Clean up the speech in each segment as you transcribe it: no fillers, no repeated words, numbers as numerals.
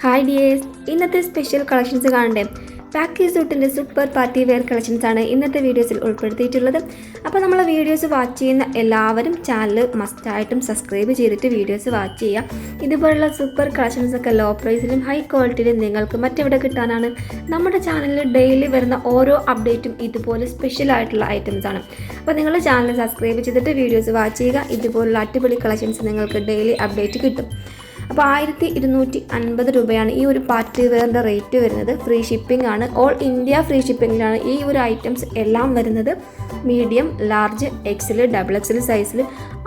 Hi dears, ഇന്നത്തെ special collections കാണണ്ടേ? പാക്കി സൂട്ടിൻ്റെ super party wear collections ആണ് ഇന്നത്തെ വീഡിയോസിൽ ഉൾപ്പെടുത്തിയിട്ടുള്ളത്. അപ്പോൾ നമ്മളെ വീഡിയോസ് വാച്ച് ചെയ്യുന്ന എല്ലാവരും ചാനൽ മസ്റ്റായിട്ടും സബ്സ്ക്രൈബ് ചെയ്തിട്ട് വീഡിയോസ് വാച്ച് ചെയ്യുക. ഇതുപോലുള്ള സൂപ്പർ കളക്ഷൻസ് ഒക്കെ ലോ പ്രൈസിലും ഹൈ ക്വാളിറ്റിയിലും നിങ്ങൾക്ക് മറ്റെവിടെ കിട്ടാനാണ്? നമ്മുടെ ചാനലിൽ ഡെയിലി വരുന്ന ഓരോ അപ്ഡേറ്റും ഇതുപോലെ സ്പെഷ്യൽ ആയിട്ടുള്ള ഐറ്റംസ് ആണ്. അപ്പോൾ നിങ്ങൾ ചാനൽ സബ്സ്ക്രൈബ് ചെയ്തിട്ട് വീഡിയോസ് വാച്ച് ചെയ്യുക. ഇതുപോലുള്ള അടിപൊളി കളക്ഷൻസ് നിങ്ങൾക്ക് ഡെയിലി അപ്ഡേറ്റ് കിട്ടും. അപ്പോൾ 1250 രൂപയാണ് ഈ ഒരു പാർട്ടി വെയറിൻ്റെ റേറ്റ് വരുന്നത്. ഫ്രീ ഷിപ്പിംഗ് ആണ്, ഓൾ ഇന്ത്യ ഫ്രീ ഷിപ്പിങ്ങിലാണ് ഈ ഒരു ഐറ്റംസ് എല്ലാം വരുന്നത്. Medium, large, XL, double XL സൈസിൽ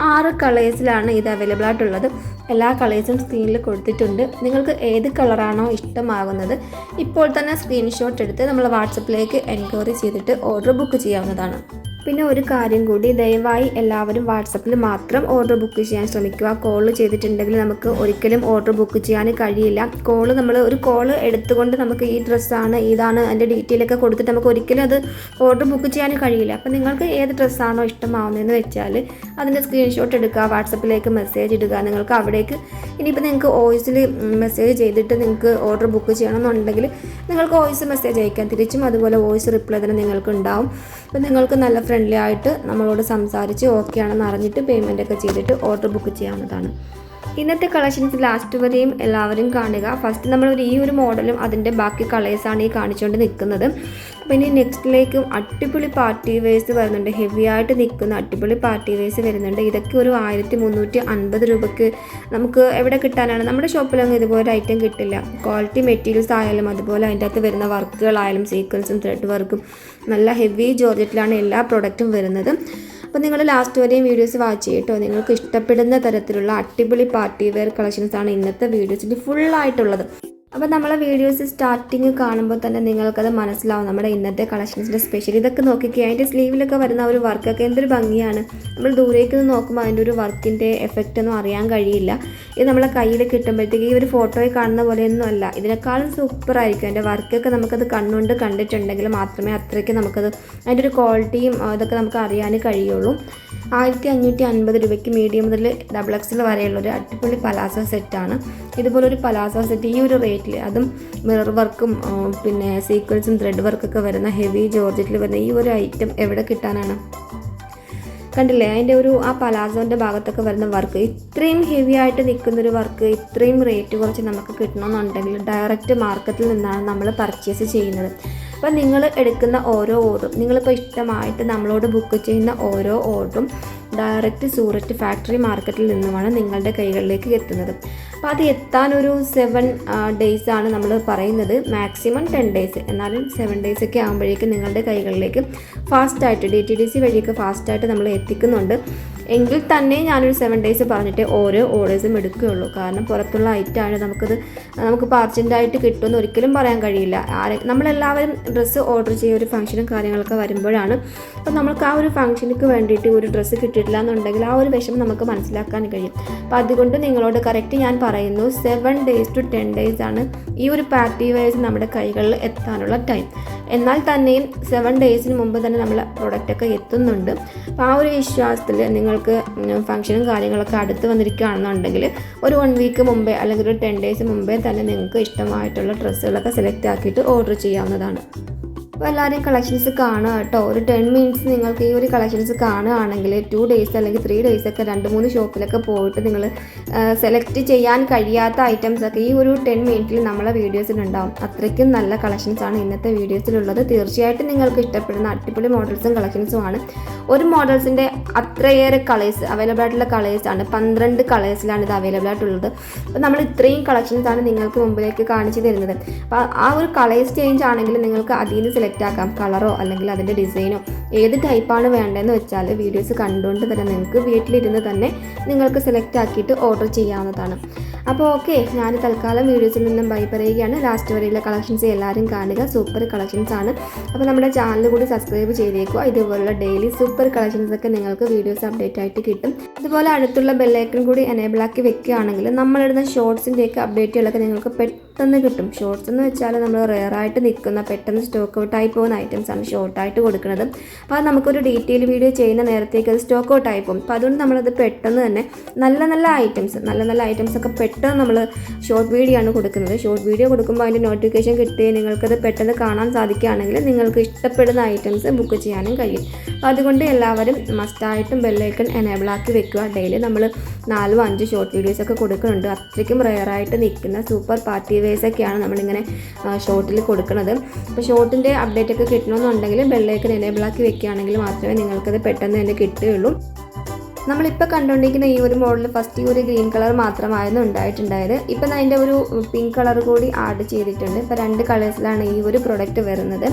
6 കളേഴ്സിലാണ് ഇത് അവൈലബിൾ ആയിട്ടുള്ളത്. എല്ലാ കളേഴ്സും സ്ക്രീനിൽ കൊടുത്തിട്ടുണ്ട്. നിങ്ങൾക്ക് ഏത് കളറാണോ ഇഷ്ടമാകുന്നത് ഇപ്പോൾ തന്നെ സ്ക്രീൻഷോട്ട് എടുത്ത് നമ്മൾ വാട്സപ്പിലേക്ക് എൻക്വയറി ചെയ്തിട്ട് ഓർഡർ ബുക്ക് ചെയ്യാവുന്നതാണ്. പിന്നെ ഒരു കാര്യം കൂടി, ദയവായി എല്ലാവരും വാട്സപ്പിൽ മാത്രം ഓർഡർ ബുക്ക് ചെയ്യാൻ ശ്രമിക്കുക. കോൾ ചെയ്തിട്ടുണ്ടെങ്കിൽ നമുക്ക് ഒരിക്കലും ഓർഡർ ബുക്ക് ചെയ്യാൻ കഴിയില്ല. നമ്മൾ ഒരു കോൾ എടുത്തുകൊണ്ട് നമുക്ക് ഈ ഡ്രസ്സാണ് ഇതാണ് അതിൻ്റെ ഡീറ്റെയിൽ ഒക്കെ കൊടുത്തിട്ട് നമുക്ക് ഒരിക്കലും അത് ഓർഡർ ബുക്ക് ചെയ്യാൻ കഴിയില്ല. അപ്പോൾ നിങ്ങൾക്ക് ഏത് ഡ്രസ്സാണോ ഇഷ്ടമാവുന്നതെന്ന് വെച്ചാൽ അതിൻ്റെ സ്ക്രീൻഷോട്ട് എടുക്കുക, വാട്സപ്പിലേക്ക് മെസ്സേജ് ഇടുക. നിങ്ങൾക്ക് അവിടേക്ക് ഇനിയിപ്പോൾ നിങ്ങൾക്ക് വോയിസിൽ മെസ്സേജ് ചെയ്തിട്ട് നിങ്ങൾക്ക് ഓർഡർ ബുക്ക് ചെയ്യണമെന്നുണ്ടെങ്കിൽ നിങ്ങൾക്ക് വോയിസ് മെസ്സേജ് അയക്കാം. തിരിച്ചും അതുപോലെ വോയിസ് റിപ്ലൈ തന്നെ നിങ്ങൾക്ക് ഉണ്ടാവും. അപ്പോൾ നിങ്ങൾക്ക് നല്ല ഫ്രണ്ട്ലി ആയിട്ട് നമ്മളോട് സംസാരിച്ച് ഓക്കെ ആണെന്ന് അറിഞ്ഞിട്ട് പേയ്മെൻ്റ് ഒക്കെ ചെയ്തിട്ട് ഓർഡർ ബുക്ക് ചെയ്യാവുന്നതാണ്. ഇന്നത്തെ കളക്ഷൻസ് ലാസ്റ്റ് വരെയും എല്ലാവരും കാണുക. ഫസ്റ്റ് നമ്മൾ ഈ ഒരു മോഡലും അതിൻ്റെ ബാക്കി കളേഴ്സാണ് ഈ കാണിച്ചുകൊണ്ട് നിൽക്കുന്നത്. പിന്നെ നെക്സ്റ്റിലേക്കും അടിപൊളി പാർട്ടി വെയർസ് വരുന്നുണ്ട്. ഹെവി ആയിട്ട് നിൽക്കുന്ന അടിപൊളി പാർട്ടി വെയർസ് വരുന്നുണ്ട്. ഇതൊക്കെ ഒരു 1350 രൂപയ്ക്ക് നമുക്ക് എവിടെ കിട്ടാനാണ്? നമ്മുടെ ഷോപ്പിലൊന്നും ഇതുപോലെ ഐറ്റം കിട്ടില്ല. ക്വാളിറ്റി മെറ്റീരിയൽസ് ആയാലും അതുപോലെ അതിൻ്റെ അകത്ത് വരുന്ന വർക്കുകളായാലും സീക്വൻസും ത്രെഡ് വർക്കും നല്ല ഹെവി ജോർജറ്റിലാണ് എല്ലാ പ്രൊഡക്റ്റും വരുന്നത്. അപ്പോൾ നിങ്ങൾ ലാസ്റ്റ് വരെയും വീഡിയോസ് വാച്ച് ചെയ്യട്ടോ. നിങ്ങൾക്ക് ഇഷ്ടപ്പെടുന്ന തരത്തിലുള്ള അടിപൊളി പാർട്ടി വെയർ കളക്ഷൻസാണ് ഇന്നത്തെ വീഡിയോസിൽ ഫുള്ളായിട്ടുള്ളത്. അപ്പോൾ നമ്മളെ വീഡിയോസ് സ്റ്റാർട്ടിങ് കാണുമ്പോൾ തന്നെ നിങ്ങൾക്കത് മനസ്സിലാവും നമ്മുടെ ഇന്നത്തെ കളക്ഷൻസിൻ്റെ സ്പെഷ്യൽ. ഇതൊക്കെ നോക്കിക്കുക, അതിൻ്റെ സ്ലീവിലൊക്കെ വരുന്ന ഒരു വർക്കൊക്കെ എന്തൊരു ഭംഗിയാണ്. നമ്മൾ ദൂരേക്ക് നിന്ന് നോക്കുമ്പോൾ അതിൻ്റെ ഒരു വർക്കിൻ്റെ എഫക്റ്റ് ഒന്നും അറിയാൻ കഴിയില്ല. ഇത് നമ്മളെ കയ്യിൽ കിട്ടുമ്പോഴത്തേക്ക് ഈ ഒരു ഫോട്ടോയിൽ കാണുന്ന പോലെയൊന്നും അല്ല, ഇതിനേക്കാളും സൂപ്പറായിരിക്കും. അതിൻ്റെ വർക്കൊക്കെ നമുക്കത് കണ്ണുകൊണ്ട് കണ്ടിട്ടുണ്ടെങ്കിൽ മാത്രമേ അത്രയ്ക്ക് നമുക്കത് അതിൻ്റെ ഒരു ക്വാളിറ്റിയും ഇതൊക്കെ നമുക്ക് അറിയാൻ കഴിയുള്ളൂ. 1550 രൂപയ്ക്ക് മീഡിയം മുതൽ ഡബിൾ എക്സൽ വരെയുള്ളൊരു അടിപൊളി പലാസോ സെറ്റാണ്. ഇതുപോലൊരു പലാസോ സെറ്റ് ഈ ഒരു റേറ്റിൽ, അതും മിറർ വർക്കും പിന്നെ സീക്വൻസും ത്രെഡ് വർക്കൊക്കെ വരുന്ന ഹെവി ജോർജറ്റിൽ വരുന്ന ഈ ഒരു ഐറ്റം എവിടെ കിട്ടാനാണ്? കണ്ടില്ലേ അതിൻ്റെ ആ പലാസോൻ്റെ ഭാഗത്തൊക്കെ വരുന്ന വർക്ക്, ഇത്രയും ഹെവി ആയിട്ട് നിൽക്കുന്നൊരു വർക്ക് ഇത്രയും റേറ്റ് കുറച്ച് നമുക്ക് കിട്ടണമെന്നുണ്ടെങ്കിൽ ഡയറക്റ്റ് മാർക്കറ്റിൽ നിന്നാണ് നമ്മൾ പർച്ചേസ് ചെയ്യുന്നത്. അപ്പോൾ നിങ്ങൾ എടുക്കുന്ന ഓരോ ഓർഡറും, നിങ്ങളിപ്പോൾ ഇഷ്ടമായിട്ട് നമ്മളോട് ബുക്ക് ചെയ്യുന്ന ഓരോ ഓർഡറും ഡയറക്റ്റ് സൂററ്റ് ഫാക്ടറി മാർക്കറ്റിൽ നിന്നുമാണ് നിങ്ങളുടെ കൈകളിലേക്ക് എത്തുന്നത്. അപ്പോൾ അത് എത്താൻ ഒരു 7 ഡേയ്സ് ആണ് നമ്മൾ പറയുന്നത്, മാക്സിമം 10 ഡേയ്സ്. എന്നാലും 7 ഡേയ്സ് ഒക്കെ ആകുമ്പോഴേക്കും നിങ്ങളുടെ കൈകളിലേക്ക് ഫാസ്റ്റായിട്ട് DTDC വഴിയൊക്കെ ഫാസ്റ്റായിട്ട് നമ്മൾ എത്തിക്കുന്നുണ്ട്. എങ്കിൽ തന്നെ ഞാനൊരു 7 ഡേയ്സ് പറഞ്ഞിട്ട് ഓരോ ഓർഡേഴ്സും എടുക്കുകയുള്ളൂ. കാരണം പുറത്തുള്ള ഐറ്റമാണ്, നമുക്കിപ്പോൾ അർജൻറ്റായിട്ട് കിട്ടുമെന്ന് ഒരിക്കലും പറയാൻ കഴിയില്ല. നമ്മളെല്ലാവരും ഡ്രസ്സ് ഓർഡർ ചെയ്യുക ഒരു ഫംഗ്ഷനും കാര്യങ്ങളൊക്കെ വരുമ്പോഴാണ്. അപ്പോൾ നമുക്ക് ആ ഒരു ഫംഗ്ഷനിക്ക് വേണ്ടിയിട്ട് ഒരു ഡ്രസ്സ് കിട്ടിയിട്ടില്ല എന്നുണ്ടെങ്കിൽ ആ ഒരു വിഷമം നമുക്ക് മനസ്സിലാക്കാൻ കഴിയും. അപ്പോൾ അതുകൊണ്ട് നിങ്ങളോട് കറക്റ്റ് ഞാൻ പറയുന്നു, 7 ഡേയ്സ് to 10 ഡേയ്സ് ആണ് ഈ ഒരു പാർട്ടി വെയർസ് നമ്മുടെ കൈകളിൽ എത്താനുള്ള ടൈം. എന്നാൽ തന്നെയും 7 ഡേയ്സിന് മുമ്പ് തന്നെ നമ്മളെ പ്രൊഡക്റ്റൊക്കെ എത്തുന്നുണ്ട്. അപ്പോൾ ആ ഒരു വിശ്വാസത്തിൽ നിങ്ങൾക്ക് ഫംഗ്ഷനും കാര്യങ്ങളൊക്കെ അടുത്ത് വന്നിരിക്കുകയാണെന്നുണ്ടെങ്കിൽ ഒരു 1 വീക്ക് മുമ്പേ അല്ലെങ്കിൽ ഒരു 10 ഡേയ്സ് മുമ്പേ തന്നെ നിങ്ങൾക്ക് ഇഷ്ടമായിട്ടുള്ള ഡ്രസ്സുകളൊക്കെ സെലക്ട് ആക്കിയിട്ട് ഓർഡർ ചെയ്യാവുന്നതാണ്. അപ്പോൾ എല്ലാവരെയും കളക്ഷൻസ് കാണുക കേട്ടോ. ഒരു 10 മിനിറ്റ്സ് നിങ്ങൾക്ക് ഈ ഒരു കളക്ഷൻസ് കാണുകയാണെങ്കിൽ 2 ഡേയ്സ് അല്ലെങ്കിൽ 3 ഡേയ്സ് ഒക്കെ 2-3 ഷോപ്പിലൊക്കെ പോയിട്ട് നിങ്ങൾ സെലക്ട് ചെയ്യാൻ കഴിയാത്ത ഐറ്റംസൊക്കെ ഈ ഒരു 10 മിനിറ്റിൽ നമ്മളെ വീഡിയോസിലുണ്ടാവും. അത്രയ്ക്കും നല്ല കളക്ഷൻസാണ് ഇന്നത്തെ വീഡിയോസിലുള്ളത്. തീർച്ചയായിട്ടും നിങ്ങൾക്ക് ഇഷ്ടപ്പെടുന്ന അടിപൊളി മോഡൽസും കളക്ഷൻസുമാണ്. ഒരു മോഡൽസിൻ്റെ അത്രയേറെ കളേഴ്സ് അവൈലബിൾ ആയിട്ടുള്ള കളേഴ്സാണ്, 12 കളേഴ്സിലാണ് ഇത് അവൈലബിൾ ആയിട്ടുള്ളത്. അപ്പോൾ നമ്മൾ ഇത്രയും കളക്ഷൻസാണ് നിങ്ങൾക്ക് മുമ്പിലേക്ക് കാണിച്ചു തരുന്നത്. അപ്പോൾ ആ ഒരു കളേഴ്സ് ചേഞ്ച് ആണെങ്കിൽ നിങ്ങൾക്ക് അതിൽ നിന്ന് സെലക്ട് ആക്കാം, കളറോ അല്ലെങ്കിൽ അതിൻ്റെ ഡിസൈനോ ഏത് ടൈപ്പാണ് വേണ്ടതെന്ന് വെച്ചാൽ വീഡിയോസ് കണ്ടുകൊണ്ട് തന്നെ നിങ്ങൾക്ക് വീട്ടിലിരുന്ന് തന്നെ നിങ്ങൾക്ക് സെലക്ട് ആക്കിയിട്ട് ഓർഡർ ചെയ്യാവുന്നതാണ്. അപ്പോൾ ഓക്കെ, ഞാൻ തൽക്കാലം വീഡിയോസിൽ നിന്നും ബൈ പറയുകയാണ്. ലാസ്റ്റ് വരെയുള്ള കളക്ഷൻസ് എല്ലാവരും കാണുക, സൂപ്പർ കളക്ഷൻസ് ആണ്. അപ്പോൾ നമ്മുടെ ചാനൽ കൂടി സബ്സ്ക്രൈബ് ചെയ്തേക്കുക. ഇതുപോലുള്ള ഡെയിലി സൂപ്പർ കളക്ഷൻസ് ഒക്കെ നിങ്ങൾക്ക് വീഡിയോസ് അപ്ഡേറ്റ് ആയിട്ട് കിട്ടും. അതുപോലെ അടുത്തുള്ള ബെല്ലൈക്കൺ കൂടി എനേബിൾ ആക്കി വെക്കുകയാണെങ്കിൽ നമ്മളിടുന്ന ഷോർട്സിൻ്റെയൊക്കെ അപ്ഡേറ്റുകളൊക്കെ നിങ്ങൾക്ക് പെട്ടെന്ന് കിട്ടും. ഷോർട്സ് എന്ന് വെച്ചാൽ നമ്മൾ റെയറായിട്ട് നിൽക്കുന്ന പെട്ടെന്ന് സ്റ്റോക്ക് ഔട്ട് ആയി പോകുന്ന ഐറ്റംസാണ് ഷോർട്ടായിട്ട് കൊടുക്കുന്നത്. അപ്പോൾ അത് നമുക്കൊരു ഡീറ്റെയിൽ വീഡിയോ ചെയ്യുന്ന നേരത്തേക്ക് അത് സ്റ്റോക്ക് ഔട്ട് ആയി പോകും. അപ്പോൾ അതുകൊണ്ട് നമ്മളത് പെട്ടെന്ന് തന്നെ നല്ല ഐറ്റംസ് ഒക്കെ പെട്ടെന്ന് നമ്മൾ ഷോർട്ട് വീഡിയോ ആണ് കൊടുക്കുന്നത്. ഷോർട്ട് വീഡിയോ കൊടുക്കുമ്പോൾ അതിൻ്റെ നോട്ടിഫിക്കേഷൻ കിട്ടുകയും നിങ്ങൾക്കത് പെട്ടെന്ന് കാണാൻ സാധിക്കുകയാണെങ്കിൽ നിങ്ങൾക്ക് ഇഷ്ടപ്പെടുന്ന ഐറ്റംസ് ബുക്ക് ചെയ്യാനും കഴിയും. അപ്പോൾ അതുകൊണ്ട് എല്ലാവരും മസ്റ്റായിട്ടും ബെല്ലൈക്കൺ എനേബിൾ ആക്കി വെക്കുക. ഡെയിലി നമ്മൾ 4-5 ഷോർട്ട് വീഡിയോസൊക്കെ കൊടുക്കുന്നുണ്ട്. അത്രയ്ക്കും റെയറായിട്ട് നിൽക്കുന്ന സൂപ്പർ പാർട്ടി വെയർസൊക്കെയാണ് നമ്മളിങ്ങനെ ഷോർട്ടിൽ കൊടുക്കുന്നത്. അപ്പോൾ ഷോർട്ടിൻ്റെ അപ്ഡേറ്റ് ഒക്കെ കിട്ടണമെന്നുണ്ടെങ്കിൽ ബെല്ലൈക്കൺ എനേബിൾ ആക്കി വെക്കുകയാണെങ്കിൽ മാത്രമേ നിങ്ങൾക്കത് പെട്ടെന്ന് തന്നെ കിട്ടുകയുള്ളൂ. നമ്മളിപ്പോൾ കണ്ടുകൊണ്ടിരിക്കുന്ന ഈ ഒരു മോഡൽ ഫസ്റ്റ് ഈ ഒരു ഗ്രീൻ കളർ മാത്രമായിരുന്നു ഉണ്ടായിട്ടുണ്ടായത്. ഇപ്പം അതിൻ്റെ ഒരു പിങ്ക് കളർ കൂടി ആഡ് ചെയ്തിട്ടുണ്ട്. ഇപ്പോൾ 2 കളേഴ്സിലാണ് ഈ ഒരു പ്രൊഡക്റ്റ് വരുന്നത്.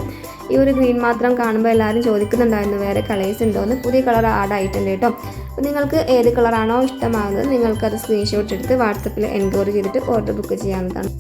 ഈ ഒരു ഗ്രീൻ മാത്രം കാണുമ്പോൾ എല്ലാവരും ചോദിക്കുന്നുണ്ടായിരുന്നു വേറെ കളേഴ്സ് ഉണ്ടോയെന്ന്. പുതിയ കളർ ആഡ് ആയിട്ടുണ്ട് കേട്ടോ. അപ്പോൾ നിങ്ങൾക്ക് ഏത് കളറാണോ ഇഷ്ടമാകുന്നത് നിങ്ങൾക്കത് സ്ക്രീൻഷോട്ട് എടുത്ത് വാട്സപ്പിൽ എൻക്വയറി ചെയ്തിട്ട് ഓർഡർ ബുക്ക് ചെയ്യാവുന്നതാണ്.